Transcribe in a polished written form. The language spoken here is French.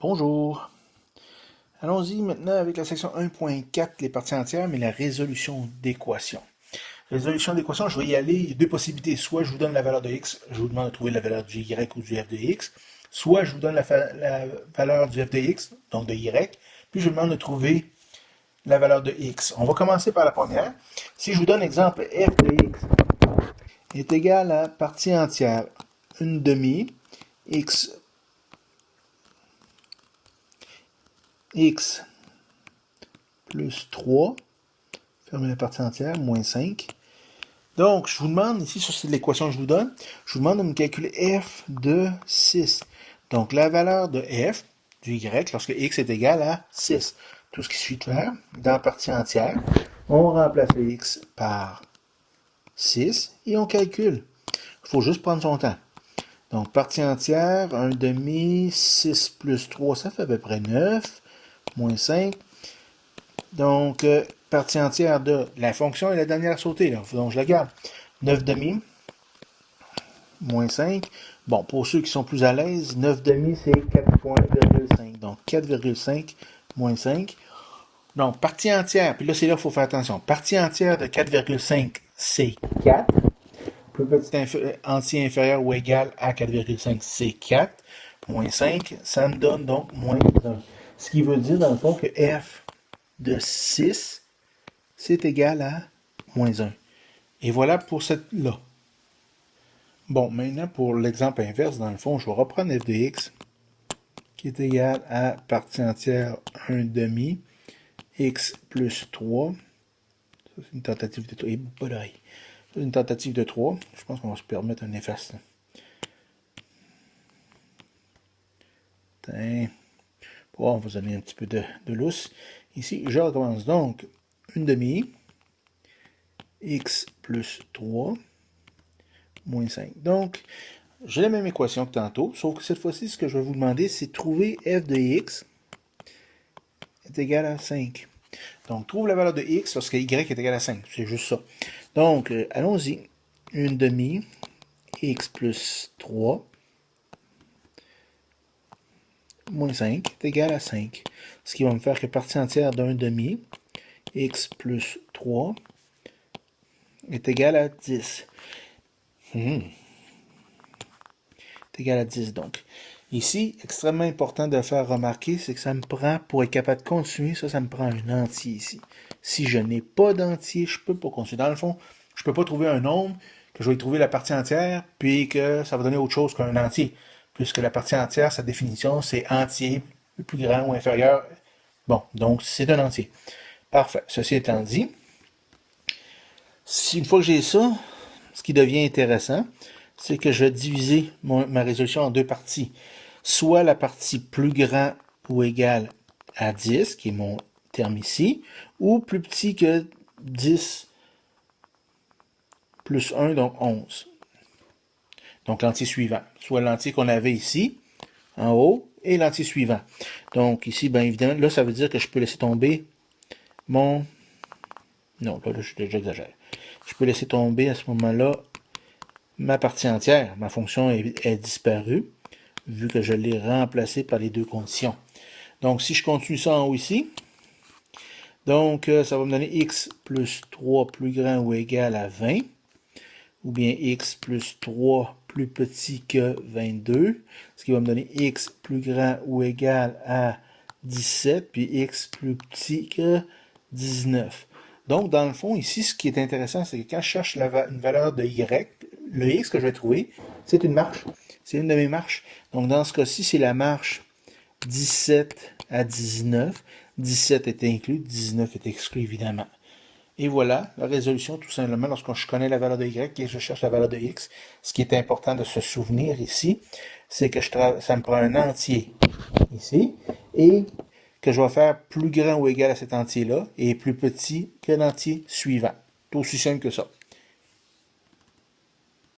Bonjour. Allons-y maintenant avec la section 1.4, les parties entières, mais la résolution d'équation. Résolution d'équation, je vais y aller. Il y a deux possibilités. Soit je vous donne la valeur de x, je vous demande de trouver la valeur du y ou du f de x. Soit je vous donne la valeur du f de x, donc de y, puis je vous demande de trouver la valeur de x. On va commencer par la première. Si je vous donne exemple f de x est égal à partie entière 1/2 x plus 3, fermez la partie entière, moins 5. Donc, je vous demande, ici, sur l'équation que je vous donne, je vous demande de me calculer f de 6. Donc, la valeur de f, du y, lorsque x est égal à 6. Tout ce qu'il suffit de faire, dans la partie entière, on remplace le x par 6 et on calcule. Il faut juste prendre son temps. Donc, partie entière, 1/2, 6 plus 3, ça fait à peu près 9, moins 5. Donc, partie entière de la fonction est la dernière à sauter, là. Donc, je la garde. 9/2, moins 5. Bon, pour ceux qui sont plus à l'aise, 9/2, c'est 4,5. Donc, 4,5 moins 5. Donc, partie entière, puis là, c'est là qu'il faut faire attention. Partie entière de 4,5, c'est 4. Plus petit entier inférieur ou égal à 4,5, c'est 4. Moins 5, ça me donne donc moins 1. Ce qui veut dire, dans le fond, que f de 6, c'est égal à moins 1. Et voilà pour cette-là. Bon, maintenant, pour l'exemple inverse, dans le fond, je vais reprendre f de x, qui est égal à partie entière 1/2, x plus 3. Ça, c'est une tentative de 3. Et voilà. C'est une tentative de 3. Je pense qu'on va se permettre un efface. Bon, on va donner un petit peu de lousse. Ici, je recommence donc 1/2, x plus 3, moins 5. Donc, j'ai la même équation que tantôt, sauf que cette fois-ci, ce que je vais vous demander, c'est de trouver f de x est égal à 5. Donc, trouve la valeur de x lorsque y est égal à 5. C'est juste ça. Donc, allons-y. 1/2, x plus 3, moins 5 est égal à 5. Ce qui va me faire que partie entière d'1/2, x plus 3, est égal à 10. Est égal à 10, donc. Ici, extrêmement important de faire remarquer, c'est que ça me prend, pour être capable de continuer, ça me prend un entier ici. Si je n'ai pas d'entier, je ne peux pas continuer. Dans le fond, je ne peux pas trouver un nombre, que je vais y trouver la partie entière, puis que ça va donner autre chose qu'un entier. Puisque la partie entière, sa définition, c'est entier, le plus grand ou inférieur. Bon, donc c'est un entier. Parfait. Ceci étant dit, une fois que j'ai ça, ce qui devient intéressant, c'est que je vais diviser ma résolution en deux parties. Soit la partie plus grand ou égal à 10, qui est mon terme ici, ou plus petit que 10 plus 1, donc 11. Donc l'entier suivant. Soit l'entier qu'on avait ici, en haut, et l'entier suivant. Donc ici, bien évidemment, là, ça veut dire que je peux laisser tomber mon... Non, là j'exagère. Je peux laisser tomber à ce moment-là ma partie entière. Ma fonction est disparue, vu que je l'ai remplacée par les deux conditions. Donc, si je continue ça en haut ici, donc ça va me donner x plus 3 plus grand ou égal à 20, ou bien x plus 3 plus petit que 22, ce qui va me donner x plus grand ou égal à 17, puis x plus petit que 19. Donc, dans le fond, ici, ce qui est intéressant, c'est que quand je cherche une valeur de y, le x que je vais trouver, c'est une marche. C'est une de mes marches. Donc, dans ce cas-ci, c'est la marche 17 à 19. 17 est inclus, 19 est exclu, évidemment. Et voilà, la résolution, tout simplement, lorsque je connais la valeur de y et je cherche la valeur de x, ce qui est important de se souvenir ici, c'est que ça me prend un entier ici, et que je vais faire plus grand ou égal à cet entier-là, et plus petit que l'entier suivant. C'est aussi simple que ça.